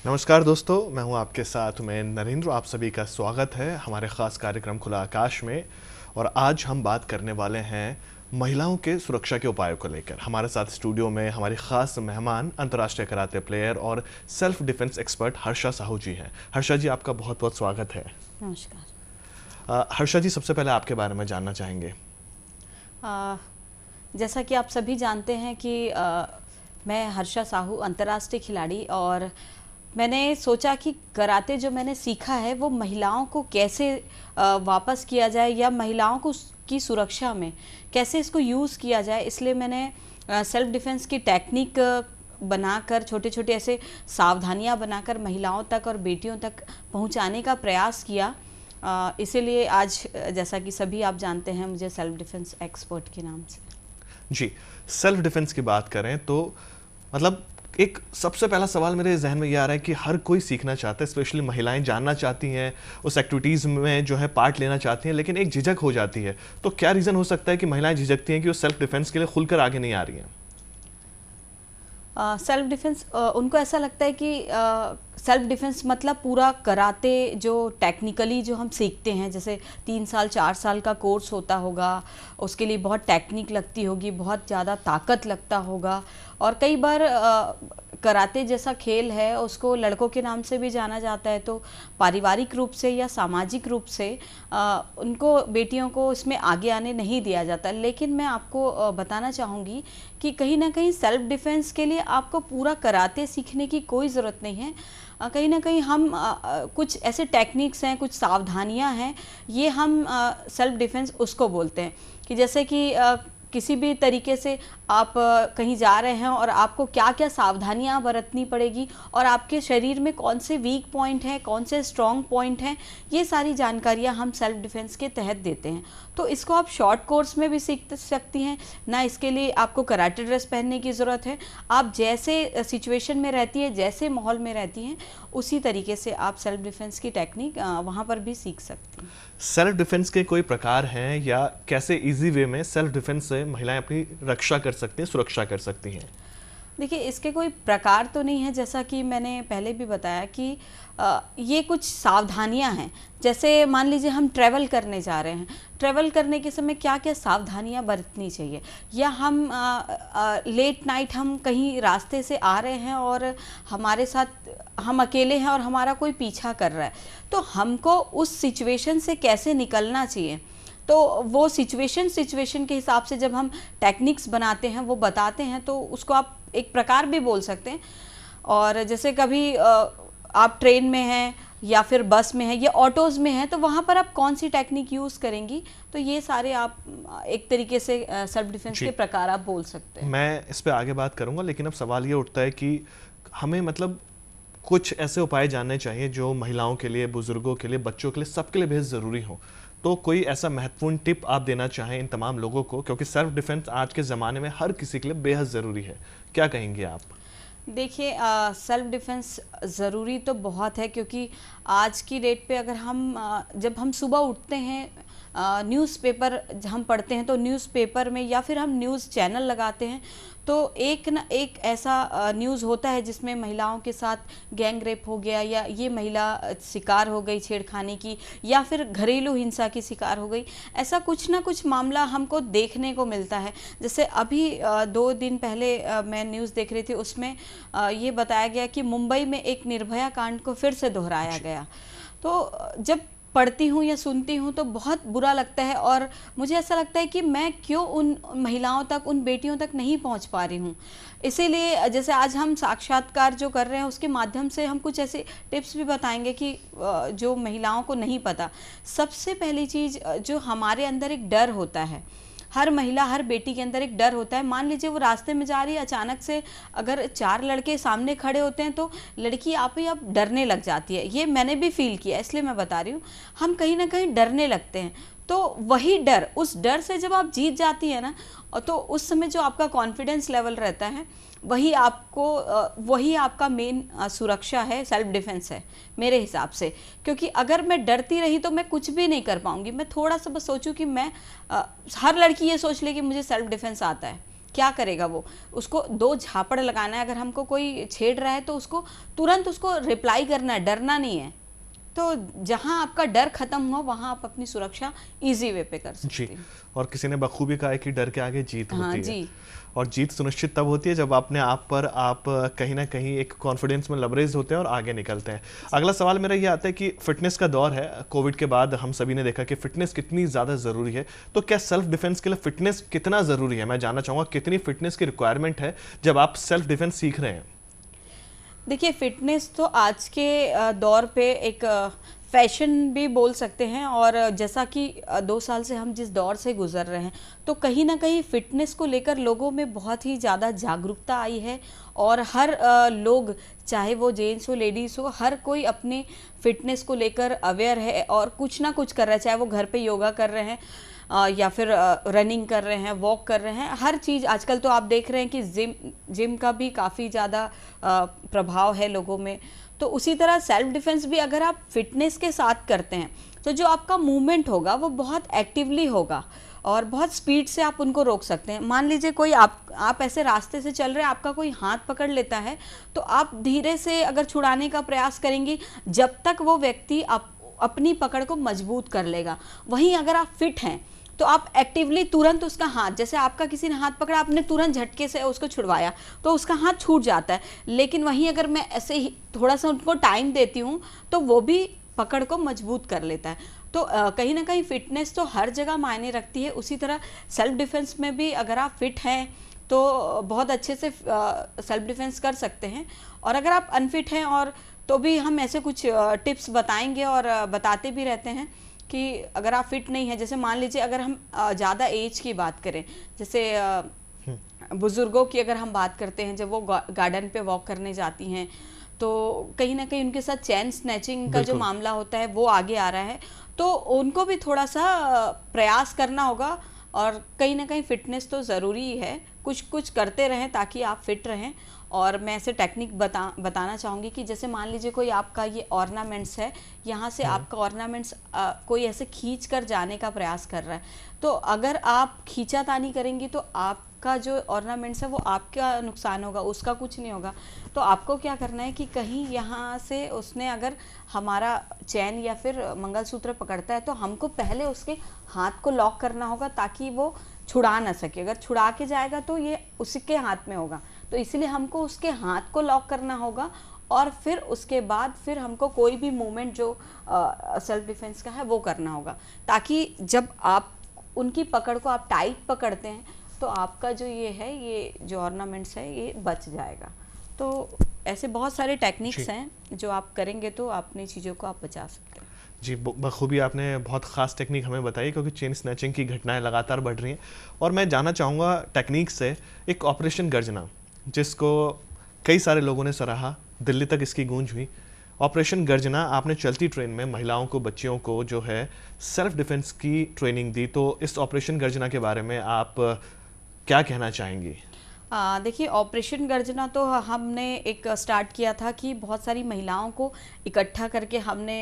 नमस्कार दोस्तों, मैं हूं आपके साथ मैं नरेंद्र। आप सभी का स्वागत है हमारे ख़ास कार्यक्रम खुला आकाश में। और आज हम बात करने वाले हैं महिलाओं के सुरक्षा के उपायों को लेकर। हमारे साथ स्टूडियो में हमारी ख़ास मेहमान अंतर्राष्ट्रीय कराटे प्लेयर और self defence expert Harsha Sahu ji हैं। हर्षा जी, आपका बहुत बहुत स्वागत है। नमस्कार। हर्षा जी, सबसे पहले आपके बारे में जानना चाहेंगे। जैसा कि आप सभी जानते हैं कि मैं हर्षा साहू अंतर्राष्ट्रीय खिलाड़ी, और मैंने सोचा कि कराटे जो मैंने सीखा है वो महिलाओं को कैसे वापस किया जाए या महिलाओं को की सुरक्षा में कैसे इसको यूज़ किया जाए, इसलिए मैंने सेल्फ डिफेंस की टेक्निक बनाकर छोटे छोटे ऐसे सावधानियां बनाकर महिलाओं तक और बेटियों तक पहुंचाने का प्रयास किया। इसीलिए आज जैसा कि सभी आप जानते हैं मुझे सेल्फ डिफेंस एक्सपर्ट के नाम से। जी, सेल्फ डिफेंस की बात करें तो मतलब एक सबसे पहला सवाल मेरे जहन में ये आ रहा है कि हर कोई सीखना चाहता है, स्पेशली महिलाएं जानना चाहती हैं, उस एक्टिविटीज़ में जो है पार्ट लेना चाहती हैं, लेकिन एक झिझक हो जाती है। तो क्या रीज़न हो सकता है कि महिलाएं झिझकती हैं कि वो सेल्फ डिफेंस के लिए खुलकर आगे नहीं आ रही हैं? सेल्फ डिफेंस उनको ऐसा लगता है कि सेल्फ डिफेंस मतलब पूरा कराटे जो टेक्निकली जो हम सीखते हैं, जैसे 3 साल 4 साल का कोर्स होता होगा, उसके लिए बहुत टेक्निक लगती होगी, बहुत ज़्यादा ताकत लगता होगा। और कई बार कराटे जैसा खेल है उसको लड़कों के नाम से भी जाना जाता है, तो पारिवारिक रूप से या सामाजिक रूप से उनको बेटियों को इसमें आगे आने नहीं दिया जाता। लेकिन मैं आपको बताना चाहूँगी कि कहीं ना कहीं सेल्फ डिफेंस के लिए आपको पूरा कराटे सीखने की कोई ज़रूरत नहीं है। कहीं ना कहीं हम कुछ ऐसे टेक्निक्स हैं, कुछ सावधानियां हैं, ये हम सेल्फ डिफेंस उसको बोलते हैं कि जैसे कि किसी भी तरीके से आप कहीं जा रहे हैं और आपको क्या क्या सावधानियां बरतनी पड़ेगी और आपके शरीर में कौन से वीक पॉइंट हैं, कौन से स्ट्रॉन्ग पॉइंट हैं, ये सारी जानकारियां हम सेल्फ डिफेंस के तहत देते हैं। तो इसको आप शॉर्ट कोर्स में भी सीख सकती हैं ना, इसके लिए आपको कराटे ड्रेस पहनने की ज़रूरत है। आप जैसे सिचुएशन में रहती है, जैसे माहौल में रहती हैं, उसी तरीके से आप सेल्फ डिफेंस की टेक्निक वहाँ पर भी सीख सकती हैं। सेल्फ डिफेंस के कोई प्रकार हैं या कैसे इजी वे में सेल्फ डिफेंस से महिलाएं अपनी रक्षा कर सकती हैं, सुरक्षा कर सकती हैं? देखिए, इसके कोई प्रकार तो नहीं है, जैसा कि मैंने पहले भी बताया कि ये कुछ सावधानियां हैं। जैसे मान लीजिए हम ट्रैवल करने जा रहे हैं, ट्रैवल करने के समय क्या क्या सावधानियां बरतनी चाहिए, या हम लेट नाइट हम कहीं रास्ते से आ रहे हैं और हमारे साथ हम अकेले हैं और हमारा कोई पीछा कर रहा है, तो हमको उस सिचुएशन से कैसे निकलना चाहिए। तो वो सिचुएशन के हिसाब से जब हम टेक्निक्स बनाते हैं, वो बताते हैं, तो उसको आप एक प्रकार भी बोल सकते हैं। और जैसे कभी आप ट्रेन में हैं या फिर बस में हैं या ऑटोज़ में हैं, तो वहाँ पर आप कौन सी टेक्निक यूज़ करेंगी, तो ये सारे आप एक तरीके से सेल्फ डिफेंस के प्रकार आप बोल सकते हैं। मैं इस पे आगे बात करूंगा, लेकिन अब सवाल ये उठता है कि हमें मतलब कुछ ऐसे उपाय जानने चाहिए जो महिलाओं के लिए, बुजुर्गों के लिए, बच्चों के लिए, सबके लिए बेहद ज़रूरी हो। तो कोई ऐसा महत्वपूर्ण टिप आप देना चाहें इन तमाम लोगों को, क्योंकि सेल्फ डिफेंस आज के ज़माने में हर किसी के लिए बेहद ज़रूरी है। क्या कहेंगे आप? देखिए, सेल्फ डिफेंस ज़रूरी तो बहुत है, क्योंकि आज की डेट पे अगर हम जब हम सुबह उठते हैं, न्यूज़पेपर हम पढ़ते हैं, तो न्यूज़पेपर में या फिर हम न्यूज़ चैनल लगाते हैं, तो एक ना एक ऐसा न्यूज़ होता है जिसमें महिलाओं के साथ गैंग रेप हो गया, या ये महिला शिकार हो गई छेड़खानी की, या फिर घरेलू हिंसा की शिकार हो गई। ऐसा कुछ ना कुछ मामला हमको देखने को मिलता है। जैसे अभी 2 दिन पहले मैं न्यूज़ देख रही थी, उसमें ये बताया गया कि मुंबई में एक निर्भया कांड को फिर से दोहराया गया। तो जब पढ़ती हूँ या सुनती हूँ तो बहुत बुरा लगता है, और मुझे ऐसा लगता है कि मैं क्यों उन महिलाओं तक, उन बेटियों तक नहीं पहुँच पा रही हूँ। इसीलिए जैसे आज हम साक्षात्कार जो कर रहे हैं, उसके माध्यम से हम कुछ ऐसे टिप्स भी बताएंगे कि जो महिलाओं को नहीं पता। सबसे पहली चीज़, जो हमारे अंदर एक डर होता है, हर महिला, हर बेटी के अंदर एक डर होता है। मान लीजिए वो रास्ते में जा रही है, अचानक से अगर 4 लड़के सामने खड़े होते हैं, तो लड़की आप ही आप डरने लग जाती है। ये मैंने भी फील किया, इसलिए मैं बता रही हूँ। हम कहीं ना कहीं डरने लगते हैं, तो वही डर, उस डर से जब आप जीत जाती है ना, तो उस समय जो आपका कॉन्फिडेंस लेवल रहता है, वही आपका मेन सुरक्षा है, सेल्फ डिफेंस है मेरे हिसाब से। क्योंकि अगर मैं डरती रही तो मैं कुछ भी नहीं कर पाऊंगी। मैं थोड़ा सा बस सोचूं कि मैं हर लड़की ये सोच ले कि मुझे सेल्फ डिफेंस आता है, क्या करेगा वो? उसको 2 झापड़ लगाना है, अगर हमको कोई छेड़ रहा है तो उसको तुरंत उसको रिप्लाई करना है, डरना नहीं है। तो जहां आपका डर खत्म हो वहां आप अपनी सुरक्षा इजी वे पे कर सकते जी। हैं। और किसी ने बखूबी कहा है कि डर के आगे जीत हाँ होती है। जी। और जीत सुनिश्चित तब होती है जब अपने आप पर आप कहीं ना कहीं एक कॉन्फिडेंस में लबरेज होते हैं और आगे निकलते हैं। अगला सवाल मेरा ये आता है कि फिटनेस का दौर है, कोविड के बाद हम सभी ने देखा कि फिटनेस कितनी ज़्यादा ज़रूरी है। तो क्या सेल्फ डिफेंस के लिए फिटनेस कितना ज़रूरी है? मैं जानना चाहूँगा कितनी फिटनेस की रिक्वायरमेंट है जब आप सेल्फ डिफेंस सीख रहे हैं। देखिए, फिटनेस तो आज के दौर पे एक फैशन भी बोल सकते हैं, और जैसा कि 2 साल से हम जिस दौर से गुजर रहे हैं, तो कहीं ना कहीं फिटनेस को लेकर लोगों में बहुत ही ज़्यादा जागरूकता आई है। और हर लोग, चाहे वो जेंट्स हो लेडीज़ हो, हर कोई अपने फिटनेस को लेकर अवेयर है और कुछ ना कुछ कर रहा है। चाहे वो घर पे योगा कर रहे हैं या फिर रनिंग कर रहे हैं, वॉक कर रहे हैं, हर चीज़। आजकल तो आप देख रहे हैं कि जिम का भी काफ़ी ज़्यादा प्रभाव है लोगों में। तो उसी तरह सेल्फ डिफेंस भी अगर आप फिटनेस के साथ करते हैं तो जो आपका मूवमेंट होगा वो बहुत एक्टिवली होगा और बहुत स्पीड से आप उनको रोक सकते हैं। मान लीजिए कोई आप ऐसे रास्ते से चल रहे हैं, आपका कोई हाथ पकड़ लेता है, तो आप धीरे से अगर छुड़ाने का प्रयास करेंगे जब तक वो व्यक्ति अपनी पकड़ को मजबूत कर लेगा। वहीं अगर आप फिट हैं तो आप एक्टिवली तुरंत उसका हाथ, जैसे आपका किसी ने हाथ पकड़ा, आपने तुरंत झटके से उसको छुड़वाया तो उसका हाथ छूट जाता है। लेकिन वहीं अगर मैं ऐसे ही थोड़ा सा उनको टाइम देती हूँ तो वो भी पकड़ को मजबूत कर लेता है। तो कहीं ना कहीं फिटनेस तो हर जगह मायने रखती है। उसी तरह सेल्फ डिफेंस में भी अगर आप फिट हैं तो बहुत अच्छे से सेल्फ डिफेंस कर सकते हैं। और अगर आप अनफिट हैं और तो भी हम ऐसे कुछ टिप्स बताएंगे और बताते भी रहते हैं कि अगर आप फिट नहीं है, जैसे मान लीजिए अगर हम ज़्यादा एज की बात करें, जैसे बुजुर्गों की अगर हम बात करते हैं, जब वो गार्डन पे वॉक करने जाती हैं तो कहीं ना कहीं उनके साथ चेन स्नैचिंग का जो मामला होता है वो आगे आ रहा है, तो उनको भी थोड़ा सा प्रयास करना होगा। और कहीं ना कहीं फिटनेस तो ज़रूरी ही है, कुछ कुछ करते रहें ताकि आप फिट रहें। और मैं ऐसे टेक्निक बताना चाहूँगी कि जैसे मान लीजिए कोई आपका ये ऑर्नामेंट्स है, यहाँ से आपका ऑर्नामेंट्स कोई ऐसे खींच कर जाने का प्रयास कर रहा है, तो अगर आप खींचातानी करेंगी तो आपका जो ऑर्नामेंट्स है वो आपका नुकसान होगा, उसका कुछ नहीं होगा। तो आपको क्या करना है कि कहीं यहाँ से उसने अगर हमारा चैन या फिर मंगलसूत्र पकड़ता है तो हमको पहले उसके हाथ को लॉक करना होगा ताकि वो छुड़ा ना सके। अगर छुड़ा के जाएगा तो ये उसके हाथ में होगा, तो इसलिए हमको उसके हाथ को लॉक करना होगा। और फिर उसके बाद फिर हमको कोई भी मूवमेंट जो सेल्फ डिफेंस का है वो करना होगा, ताकि जब आप उनकी पकड़ को आप टाइट पकड़ते हैं तो आपका जो ये है, ये जो ऑर्नामेंट्स है ये बच जाएगा। तो ऐसे बहुत सारे टेक्निक्स हैं जो आप करेंगे तो अपनी चीज़ों को आप बचा सकते हैं। जी, बखूबी आपने बहुत ख़ास टेक्निक हमें बताई, क्योंकि चेन स्नैचिंग की घटनाएं लगातार बढ़ रही हैं। और मैं जानना चाहूँगा टेक्निक से एक ऑपरेशन गर्जना, जिसको कई सारे लोगों ने सराहा, दिल्ली तक इसकी गूंज हुई। ऑपरेशन गर्जना आपने चलती ट्रेन में महिलाओं को, बच्चियों को जो है सेल्फ डिफेंस की ट्रेनिंग दी, तो इस ऑपरेशन गर्जना के बारे में आप क्या कहना चाहेंगी? देखिए, ऑपरेशन गर्जना तो हमने एक स्टार्ट किया था कि बहुत सारी महिलाओं को इकट्ठा करके हमने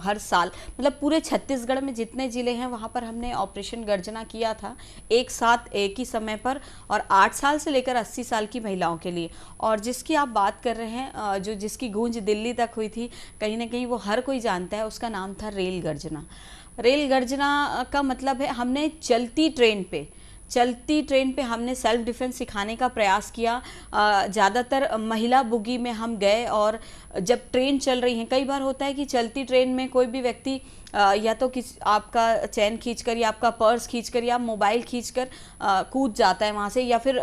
हर साल, मतलब पूरे छत्तीसगढ़ में जितने ज़िले हैं वहाँ पर हमने ऑपरेशन गर्जना किया था एक साथ एक ही समय पर, और 8 साल से लेकर 80 साल की महिलाओं के लिए। और जिसकी आप बात कर रहे हैं, जो जिसकी गूंज दिल्ली तक हुई थी, कहीं ना कहीं वो हर कोई जानता है, उसका नाम था रेल गर्जना। रेल गर्जना का मतलब है हमने चलती ट्रेन पे हमने सेल्फ डिफेंस सिखाने का प्रयास किया। ज़्यादातर महिला बुगी में हम गए, और जब ट्रेन चल रही है, कई बार होता है कि चलती ट्रेन में कोई भी व्यक्ति या तो आपका चैन खींचकर या आपका पर्स खींचकर या मोबाइल खींचकर कूद जाता है वहाँ से, या फिर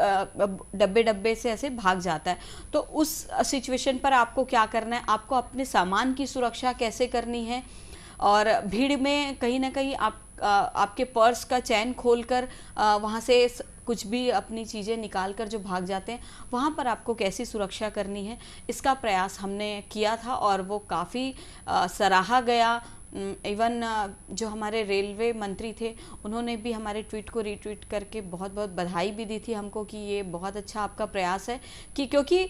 डब्बे से ऐसे भाग जाता है। तो उस सिचुएशन पर आपको क्या करना है, आपको अपने सामान की सुरक्षा कैसे करनी है, और भीड़ में कहीं ना कहीं आपके पर्स का चैन खोलकर वहाँ से कुछ भी अपनी चीज़ें निकाल कर जो भाग जाते हैं, वहाँ पर आपको कैसी सुरक्षा करनी है, इसका प्रयास हमने किया था और वो काफ़ी सराहा गया। इवन जो हमारे रेलवे मंत्री थे, उन्होंने भी हमारे ट्वीट को रीट्वीट करके बहुत बहुत बधाई भी दी थी हमको कि ये बहुत अच्छा आपका प्रयास है। कि क्योंकि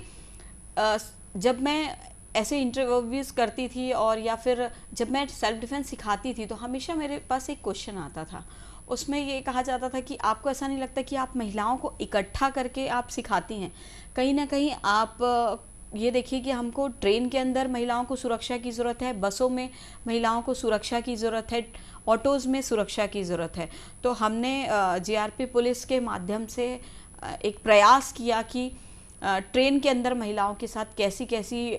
जब मैं ऐसे इंटरव्यूज़ करती थी और या फिर जब मैं सेल्फ डिफेंस सिखाती थी तो हमेशा मेरे पास एक क्वेश्चन आता था, उसमें ये कहा जाता था कि आपको ऐसा नहीं लगता कि आप महिलाओं को इकट्ठा करके आप सिखाती हैं? कहीं ना कहीं आप ये देखिए कि हमको ट्रेन के अंदर महिलाओं को सुरक्षा की ज़रूरत है, बसों में महिलाओं को सुरक्षा की ज़रूरत है, ऑटोज़ में सुरक्षा की ज़रूरत है। तो हमने जीआरपी पुलिस के माध्यम से एक प्रयास किया कि ट्रेन के अंदर महिलाओं के साथ कैसी कैसी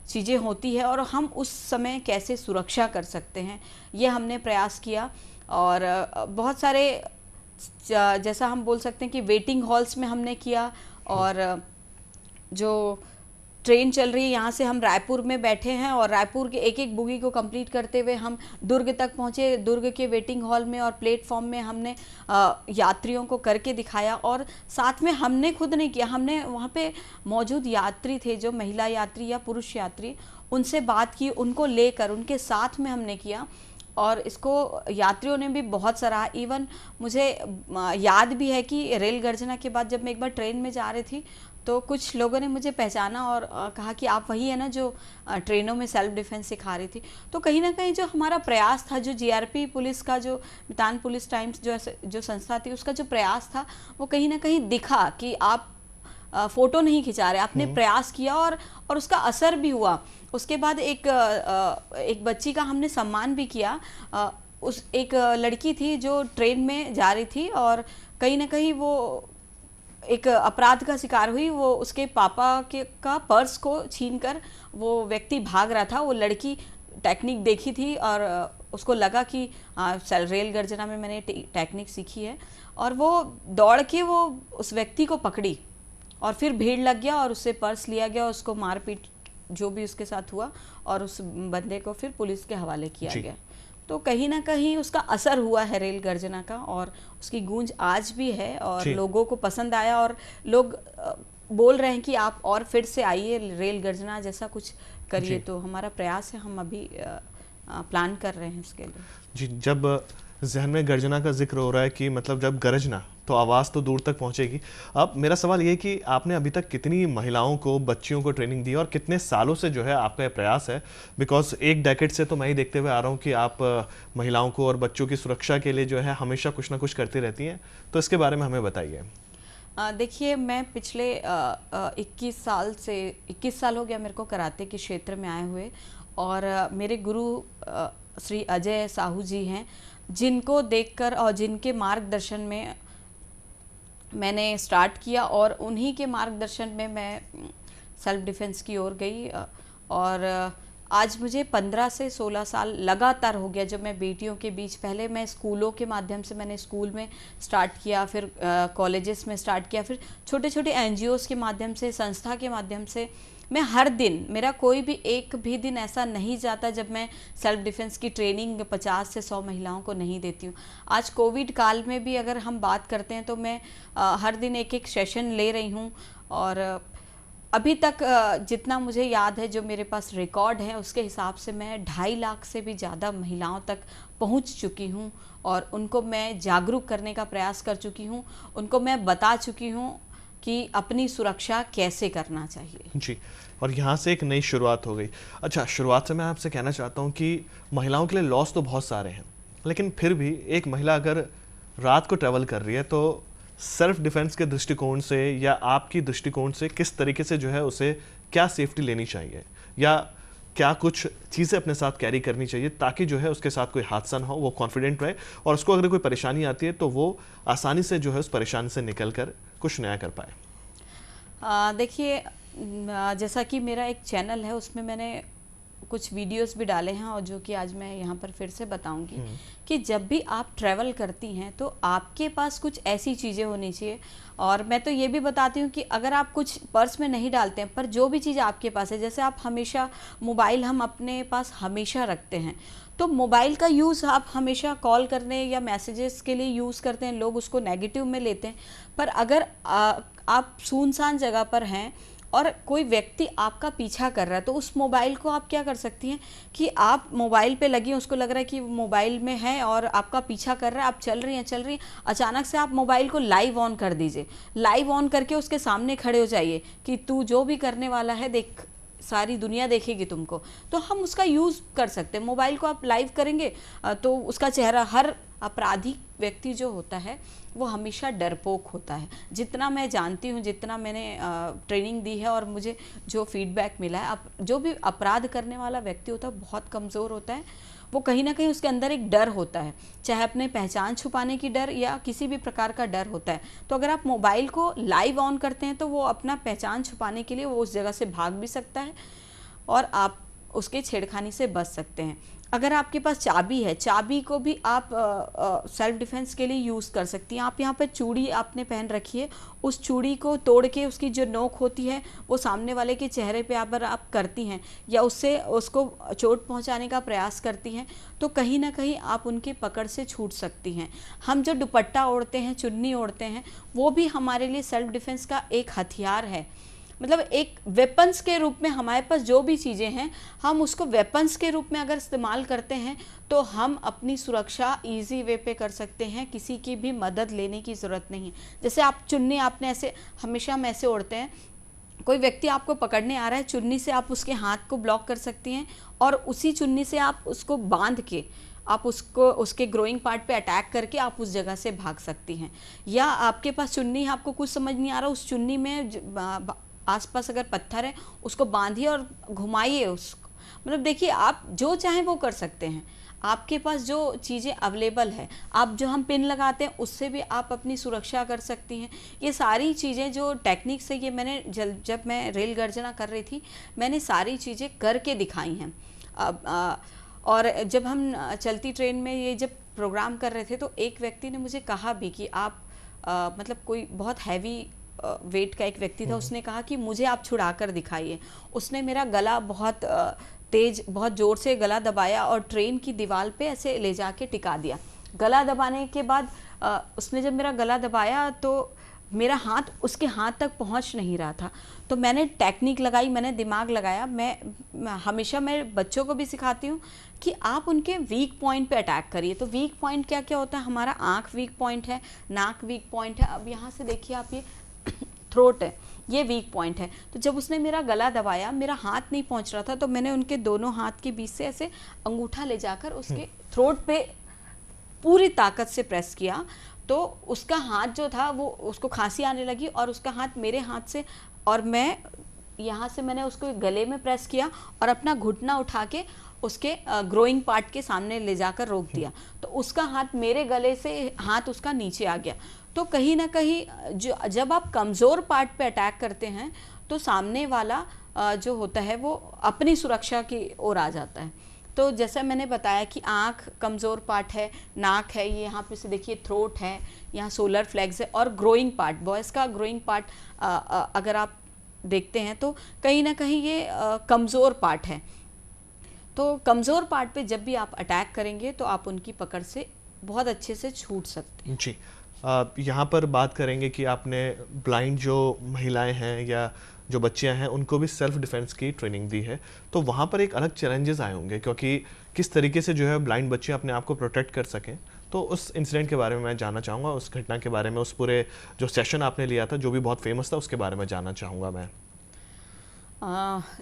चीज़ें होती है और हम उस समय कैसे सुरक्षा कर सकते हैं, ये हमने प्रयास किया। और बहुत सारे जैसा हम बोल सकते हैं कि वेटिंग हॉल्स में हमने किया, और जो ट्रेन चल रही है यहाँ से हम रायपुर में बैठे हैं और रायपुर के एक एक बोगी को कंप्लीट करते हुए हम दुर्ग तक पहुँचे। दुर्ग के वेटिंग हॉल में और प्लेटफॉर्म में हमने यात्रियों को करके दिखाया, और साथ में हमने खुद नहीं किया, हमने वहाँ पे मौजूद यात्री थे जो महिला यात्री या पुरुष यात्री, उनसे बात की, उनको लेकर उनके साथ में हमने किया और इसको यात्रियों ने भी बहुत सराहा। इवन मुझे याद भी है कि रेल गर्जना के बाद जब मैं एक बार ट्रेन में जा रही थी तो कुछ लोगों ने मुझे पहचाना और कहा कि आप वही है ना जो ट्रेनों में सेल्फ डिफेंस सिखा रही थी। तो कहीं ना कहीं जो हमारा प्रयास था, जो जीआरपी पुलिस का, जो मितान पुलिस टाइम्स जो संस्था थी, उसका जो प्रयास था वो कहीं ना कहीं दिखा कि आप फोटो नहीं खिंचा रहे, आपने प्रयास किया और उसका असर भी हुआ। उसके बाद एक बच्ची का हमने सम्मान भी किया। उस एक लड़की थी जो ट्रेन में जा रही थी और कहीं ना कहीं वो एक अपराध का शिकार हुई। वो उसके पापा का पर्स को छीनकर वो व्यक्ति भाग रहा था। वो लड़की टेक्निक देखी थी और उसको लगा कि रेल गर्जना में मैंने टेक्निक सीखी है, और वो दौड़ के वो उस व्यक्ति को पकड़ी और फिर भीड़ लग गया और उससे पर्स लिया गया, उसको मारपीट जो भी उसके साथ हुआ और उस बंदे को फिर पुलिस के हवाले किया गया। तो कहीं ना कहीं उसका असर हुआ है रेल गर्जना का, और उसकी गूंज आज भी है और लोगों को पसंद आया और लोग बोल रहे हैं कि आप और फिर से आइए, रेल गर्जना जैसा कुछ करिए। तो हमारा प्रयास है, हम अभी प्लान कर रहे हैं इसके लिए। जी, जब जहन में गर्जना का जिक्र हो रहा है कि मतलब जब गरजना तो आवाज़ तो दूर तक पहुंचेगी। अब मेरा सवाल ये है कि आपने अभी तक कितनी महिलाओं को, बच्चियों को ट्रेनिंग दी और कितने सालों से जो है आपका ये प्रयास है? बिकॉज एक डेकेड से तो मैं ही देखते हुए आ रहा हूँ कि आप महिलाओं को और बच्चों की सुरक्षा के लिए जो है हमेशा कुछ ना कुछ करती रहती हैं, तो इसके बारे में हमें बताइए। देखिए, मैं पिछले 21 साल हो गया मेरे को कराटे के क्षेत्र में आए हुए, और मेरे गुरु श्री अजय साहू जी हैं, जिनको देखकर और जिनके मार्गदर्शन में मैंने स्टार्ट किया और उन्हीं के मार्गदर्शन में मैं सेल्फ डिफेंस की ओर गई। और आज मुझे 15 से 16 साल लगातार हो गया जब मैं बेटियों के बीच, पहले मैं स्कूलों के माध्यम से, मैंने स्कूल में स्टार्ट किया, फिर कॉलेजेस में स्टार्ट किया, फिर छोटे छोटे एनजीओज के माध्यम से, संस्था के माध्यम से। मैं हर दिन, मेरा कोई भी एक भी दिन ऐसा नहीं जाता जब मैं सेल्फ डिफेंस की ट्रेनिंग 50 से 100 महिलाओं को नहीं देती हूँ। आज कोविड काल में भी अगर हम बात करते हैं तो मैं हर दिन एक एक सेशन ले रही हूँ, और अभी तक जितना मुझे याद है, जो मेरे पास रिकॉर्ड है, उसके हिसाब से मैं 2.5 लाख से भी ज़्यादा महिलाओं तक पहुँच चुकी हूँ और उनको मैं जागरूक करने का प्रयास कर चुकी हूँ। उनको मैं बता चुकी हूँ कि अपनी सुरक्षा कैसे करना चाहिए। जी, और यहाँ से एक नई शुरुआत हो गई। अच्छा, शुरुआत से मैं आपसे कहना चाहता हूँ कि महिलाओं के लिए लॉस तो बहुत सारे हैं, लेकिन फिर भी एक महिला अगर रात को ट्रैवल कर रही है तो सेल्फ डिफेंस के दृष्टिकोण से या आपकी दृष्टिकोण से किस तरीके से जो है उसे क्या सेफ्टी लेनी चाहिए, या क्या कुछ चीज़ें अपने साथ कैरी करनी चाहिए ताकि जो है उसके साथ कोई हादसा ना हो, वो कॉन्फिडेंट रहे और उसको अगर कोई परेशानी आती है तो वो आसानी से जो है उस परेशानी से निकल कर कुछ नया कर पाए? देखिए, जैसा कि मेरा एक चैनल है, उसमें मैंने कुछ वीडियोस भी डाले हैं, और जो कि आज मैं यहाँ पर फिर से बताऊंगी कि जब भी आप ट्रैवल करती हैं तो आपके पास कुछ ऐसी चीज़ें होनी चाहिए। और मैं तो ये भी बताती हूँ कि अगर आप कुछ पर्स में नहीं डालते हैं, पर जो भी चीज़ आपके पास है, जैसे आप हमेशा मोबाइल हम अपने पास हमेशा रखते हैं, तो मोबाइल का यूज़ आप हमेशा कॉल करने या मैसेजेस के लिए यूज़ करते हैं, लोग उसको नेगेटिव में लेते हैं। पर अगर आप सुनसान जगह पर हैं और कोई व्यक्ति आपका पीछा कर रहा है, तो उस मोबाइल को आप क्या कर सकती हैं कि आप मोबाइल पे लगी, उसको लग रहा है कि मोबाइल में है और आपका पीछा कर रहा है, आप चल रही हैं, अचानक से आप मोबाइल को लाइव ऑन कर दीजिए। लाइव ऑन करके उसके सामने खड़े हो जाइए कि तू जो भी करने वाला है देख, सारी दुनिया देखेगी तुमको। तो हम उसका यूज़ कर सकते हैं। मोबाइल को आप लाइव करेंगे तो उसका चेहरा हर अपराधी व्यक्ति जो होता है वो हमेशा डरपोक होता है। जितना मैं जानती हूँ, जितना मैंने ट्रेनिंग दी है और मुझे जो फीडबैक मिला है, जो भी अपराध करने वाला व्यक्ति होता है बहुत कमज़ोर होता है। वो कहीं ना कहीं उसके अंदर एक डर होता है, चाहे अपने पहचान छुपाने की डर या किसी भी प्रकार का डर होता है। तो अगर आप मोबाइल को लाइव ऑन करते हैं तो वो अपना पहचान छुपाने के लिए वो उस जगह से भाग भी सकता है और आप उसके छेड़खानी से बच सकते हैं। अगर आपके पास चाबी है, चाबी को भी आप सेल्फ डिफेंस के लिए यूज़ कर सकती हैं। आप यहाँ पर चूड़ी आपने पहन रखी है, उस चूड़ी को तोड़ के उसकी जो नोक होती है वो सामने वाले के चेहरे पे अगर आप करती हैं या उससे उसको चोट पहुंचाने का प्रयास करती हैं तो कहीं ना कहीं आप उनकी पकड़ से छूट सकती हैं। हम जो दुपट्टा ओढ़ते हैं, चुन्नी ओढ़ते हैं, वो भी हमारे लिए सेल्फ डिफेंस का एक हथियार है। मतलब एक वेपन्स के रूप में हमारे पास जो भी चीज़ें हैं, हम उसको वेपन्स के रूप में अगर इस्तेमाल करते हैं तो हम अपनी सुरक्षा इजी वे पे कर सकते हैं, किसी की भी मदद लेने की ज़रूरत नहीं। जैसे आप चुन्नी आपने ऐसे हमेशा हम ऐसे ओढ़ते हैं, कोई व्यक्ति आपको पकड़ने आ रहा है, चुन्नी से आप उसके हाथ को ब्लॉक कर सकती हैं और उसी चुन्नी से आप उसको बांध के आप उसको उसके ग्रोइंग पार्ट पे अटैक करके आप उस जगह से भाग सकती हैं। या आपके पास चुन्नी, आपको कुछ समझ नहीं आ रहा, उस चुन्नी में आसपास अगर पत्थर है उसको बांधिए और घुमाइए उसको। मतलब देखिए, आप जो चाहें वो कर सकते हैं, आपके पास जो चीज़ें अवेलेबल है। आप जो हम पिन लगाते हैं उससे भी आप अपनी सुरक्षा कर सकती हैं। ये सारी चीज़ें जो टेक्निक से, ये मैंने जब मैं रेल गर्जना कर रही थी मैंने सारी चीज़ें करके दिखाई हैं। और जब हम चलती ट्रेन में ये जब प्रोग्राम कर रहे थे तो एक व्यक्ति ने मुझे कहा भी कि आप मतलब कोई बहुत हैवी वेट का एक व्यक्ति था, उसने कहा कि मुझे आप छुड़ा कर दिखाइए। उसने मेरा गला बहुत तेज, बहुत ज़ोर से गला दबाया और ट्रेन की दीवार पे ऐसे ले जाके टिका दिया। गला दबाने के बाद उसने जब मेरा गला दबाया तो मेरा हाथ उसके हाथ तक पहुंच नहीं रहा था। तो मैंने टेक्निक लगाई, मैंने दिमाग लगाया। मैं हमेशा मैं बच्चों को भी सिखाती हूँ कि आप उनके वीक पॉइंट पे अटैक करिए। तो वीक पॉइंट क्या क्या होता है? हमारा आँख वीक पॉइंट है, नाक वीक पॉइंट है। अब यहाँ से देखिए आप, ये थ्रोट है, ये वीक पॉइंट है। तो जब उसने मेरा गला दबाया, मेरा हाथ नहीं पहुंच रहा था, तो मैंने उनके दोनों हाथ के बीच से ऐसे अंगूठा ले जाकर उसके थ्रोट पे पूरी ताकत से प्रेस किया। तो उसका हाथ जो था वो, उसको खांसी आने लगी और उसका हाथ मेरे हाथ से, और मैं यहाँ से मैंने उसको गले में प्रेस किया और अपना घुटना उठा के उसके ग्रोइंग पार्ट के सामने ले जाकर रोक दिया। तो उसका हाथ मेरे गले से, हाथ उसका नीचे आ गया। तो कहीं ना कहीं जब आप कमज़ोर पार्ट पे अटैक करते हैं तो सामने वाला जो होता है वो अपनी सुरक्षा की ओर आ जाता है। तो जैसा मैंने बताया कि आँख कमज़ोर पार्ट है, नाक है, ये यहाँ पे से देखिए थ्रोट है, यहाँ सोलर फ्लैग्स है, और ग्रोइंग पार्ट, बॉयज़ का ग्रोइंग पार्ट अगर आप देखते हैं तो कहीं ना कहीं ये कमज़ोर पार्ट है। तो कमज़ोर पार्ट पे जब भी आप अटैक करेंगे तो आप उनकी पकड़ से बहुत अच्छे से छूट सकते हैं। जी, यहाँ पर बात करेंगे कि आपने ब्लाइंड जो महिलाएं हैं या जो बच्चियां हैं उनको भी सेल्फ डिफेंस की ट्रेनिंग दी है, तो वहाँ पर एक अलग चैलेंजेस आए होंगे, क्योंकि किस तरीके से जो है ब्लाइंड बच्चे अपने आप को प्रोटेक्ट कर सकें। तो उस इंसिडेंट के बारे में मैं जानना चाहूँगा, उस घटना के बारे में, उस पूरे जो सेशन आपने लिया था जो भी बहुत फेमस था उसके बारे में जानना चाहूँगा मैं।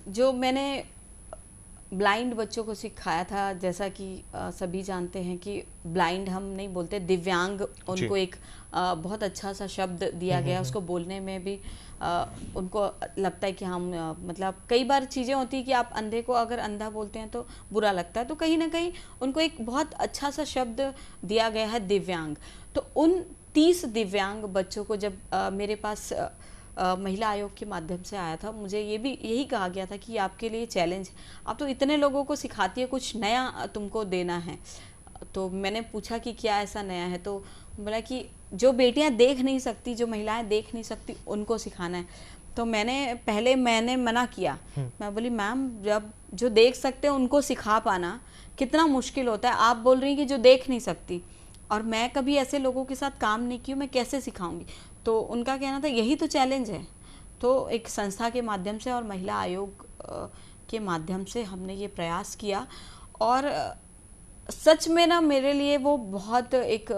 जो मैंने ब्लाइंड बच्चों को सिखाया था, जैसा कि सभी जानते हैं कि ब्लाइंड हम नहीं बोलते, दिव्यांग, उनको एक बहुत अच्छा सा शब्द दिया गया। उसको बोलने में भी उनको लगता है कि हम मतलब कई बार चीज़ें होती हैं कि आप अंधे को अगर अंधा बोलते हैं तो बुरा लगता है, तो कहीं ना कहीं उनको एक बहुत अच्छा सा शब्द दिया गया है, दिव्यांग। तो उन 30 दिव्यांग बच्चों को जब मेरे पास महिला आयोग के माध्यम से आया था, मुझे ये भी यही कहा गया था कि आपके लिए चैलेंज, आप तो इतने लोगों को सिखाती है, कुछ नया तुमको देना है। तो मैंने पूछा कि क्या ऐसा नया है, तो बोला कि जो बेटियां देख नहीं सकती, जो महिलाएं देख नहीं सकती, उनको सिखाना है। तो मैंने मना किया। मैं बोली मैम, जब जो देख सकते हैं उनको सिखा पाना कितना मुश्किल होता है, आप बोल रही हैं कि जो देख नहीं सकती, और मैं कभी ऐसे लोगों के साथ काम नहीं की हूँ, मैं कैसे सिखाऊंगी। तो उनका कहना था यही तो चैलेंज है। तो एक संस्था के माध्यम से और महिला आयोग के माध्यम से हमने ये प्रयास किया, और सच में ना मेरे लिए वो बहुत एक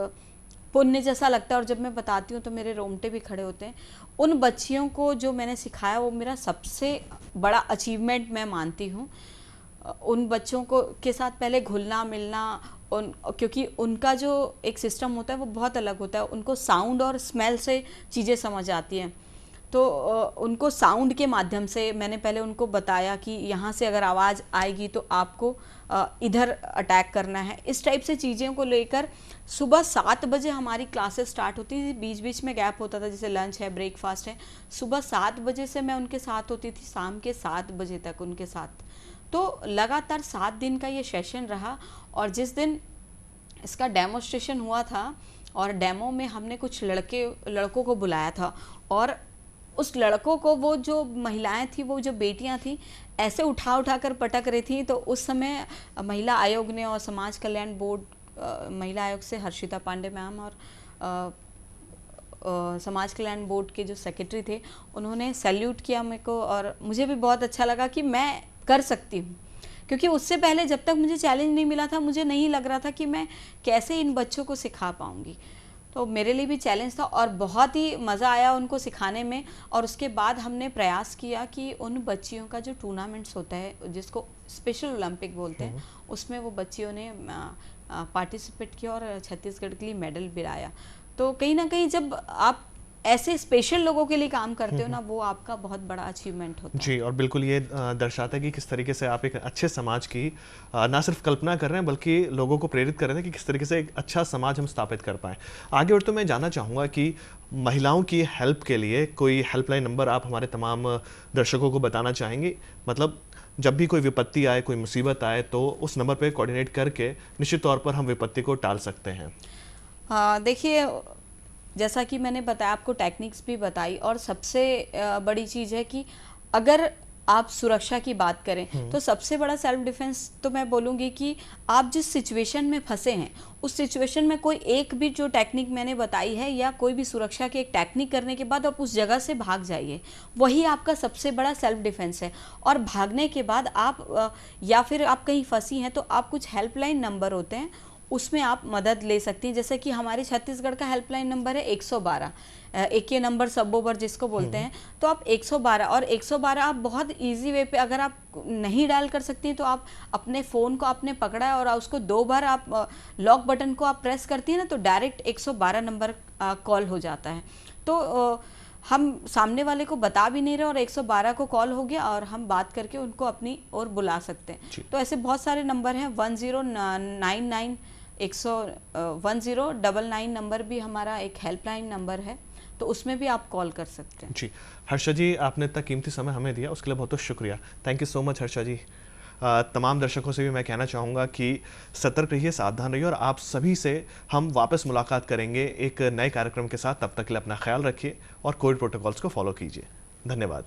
पुण्य जैसा लगता है। और जब मैं बताती हूँ तो मेरे रोंगटे भी खड़े होते हैं। उन बच्चियों को जो मैंने सिखाया वो मेरा सबसे बड़ा अचीवमेंट मैं मानती हूँ। उन बच्चों को के साथ पहले घुलना मिलना, क्योंकि उनका जो एक सिस्टम होता है वो बहुत अलग होता है, उनको साउंड और स्मेल से चीज़ें समझ आती हैं। तो उनको साउंड के माध्यम से मैंने पहले उनको बताया कि यहाँ से अगर आवाज़ आएगी तो आपको इधर अटैक करना है। इस टाइप से चीज़ों को लेकर सुबह 7 बजे हमारी क्लासेस स्टार्ट होती थी, बीच बीच में गैप होता था, जैसे लंच है, ब्रेकफास्ट है। सुबह 7 बजे से मैं उनके साथ होती थी, शाम के 7 बजे तक उनके साथ। तो लगातार 7 दिन का ये सेशन रहा। और जिस दिन इसका डेमोस्ट्रेशन हुआ था और डेमो में हमने कुछ लड़कों को बुलाया था, और उस लड़कों को वो जो महिलाएं थी, वो जो बेटियां थी, ऐसे उठा कर पटक रही थी। तो उस समय महिला आयोग ने और समाज कल्याण बोर्ड, महिला आयोग से हर्षिता पांडे मैम और समाज कल्याण बोर्ड के जो सेक्रेटरी थे, उन्होंने सैल्यूट किया मेरे को, और मुझे भी बहुत अच्छा लगा कि मैं कर सकती हूँ। क्योंकि उससे पहले जब तक मुझे चैलेंज नहीं मिला था, मुझे नहीं लग रहा था कि मैं कैसे इन बच्चों को सिखा पाऊँगी। तो मेरे लिए भी चैलेंज था और बहुत ही मज़ा आया उनको सिखाने में। और उसके बाद हमने प्रयास किया कि उन बच्चियों का जो टूर्नामेंट्स होता है, जिसको स्पेशल ओलंपिक बोलते हैं, उसमें वो बच्चियों ने पार्टिसिपेट किया और छत्तीसगढ़ के लिए मेडल भी लाया। तो कहीं ना कहीं जब आप ऐसे स्पेशल लोगों के लिए काम करते हो ना, वो आपका बहुत बड़ा अचीवमेंट होता है। जी, और बिल्कुल ये दर्शाता है कि किस तरीके से आप एक अच्छे समाज की ना सिर्फ कल्पना कर रहे हैं, बल्कि लोगों को प्रेरित कर रहे हैं कि किस तरीके से एक अच्छा समाज हम स्थापित कर पाएँ। आगे और तो मैं जानना चाहूँगा कि महिलाओं की हेल्प के लिए कोई हेल्पलाइन नंबर आप हमारे तमाम दर्शकों को बताना चाहेंगे? मतलब जब भी कोई विपत्ति आए, कोई मुसीबत आए, तो उस नंबर पे कोऑर्डिनेट करके निश्चित तौर पर हम विपत्ति को टाल सकते हैं। देखिए, जैसा कि मैंने बताया, आपको टेक्निक्स भी बताई, और सबसे बड़ी चीज़ है कि अगर आप सुरक्षा की बात करें तो सबसे बड़ा सेल्फ डिफेंस तो मैं बोलूँगी कि आप जिस सिचुएशन में फंसे हैं, उस सिचुएशन में कोई एक भी जो टेक्निक मैंने बताई है, या कोई भी सुरक्षा की एक टेक्निक करने के बाद आप उस जगह से भाग जाइए, वही आपका सबसे बड़ा सेल्फ डिफेंस है। और भागने के बाद आप या फिर आप कहीं फंसी हैं तो आप कुछ हेल्पलाइन नंबर होते हैं, उसमें आप मदद ले सकती हैं। जैसे कि हमारे छत्तीसगढ़ का हेल्पलाइन नंबर है 112, एक ये नंबर सब ओवर जिसको बोलते हैं। तो आप 112, और 112 आप बहुत इजी वे पे, अगर आप नहीं डायल कर सकती हैं तो आप अपने फ़ोन को आपने पकड़ा है और उसको 2 बार आप लॉक बटन को आप प्रेस करती हैं ना, तो डायरेक्ट 112 नंबर कॉल हो जाता है। तो हम सामने वाले को बता भी नहीं रहे और 112 को कॉल हो गया, और हम बात करके उनको अपनी ओर बुला सकते हैं। तो ऐसे बहुत सारे नंबर हैं। 1099 1099 नंबर भी हमारा एक हेल्पलाइन नंबर है, तो उसमें भी आप कॉल कर सकते हैं। जी, हर्षा जी, आपने इतना कीमती समय हमें दिया, उसके लिए बहुत बहुत शुक्रिया। Thank you so much Harsha ji. तमाम दर्शकों से भी मैं कहना चाहूँगा कि सतर्क रहिए, सावधान रहिए, और आप सभी से हम वापस मुलाकात करेंगे एक नए कार्यक्रम के साथ। तब तक के लिए अपना ख्याल रखिए और कोविड प्रोटोकॉल्स को फॉलो कीजिए। धन्यवाद।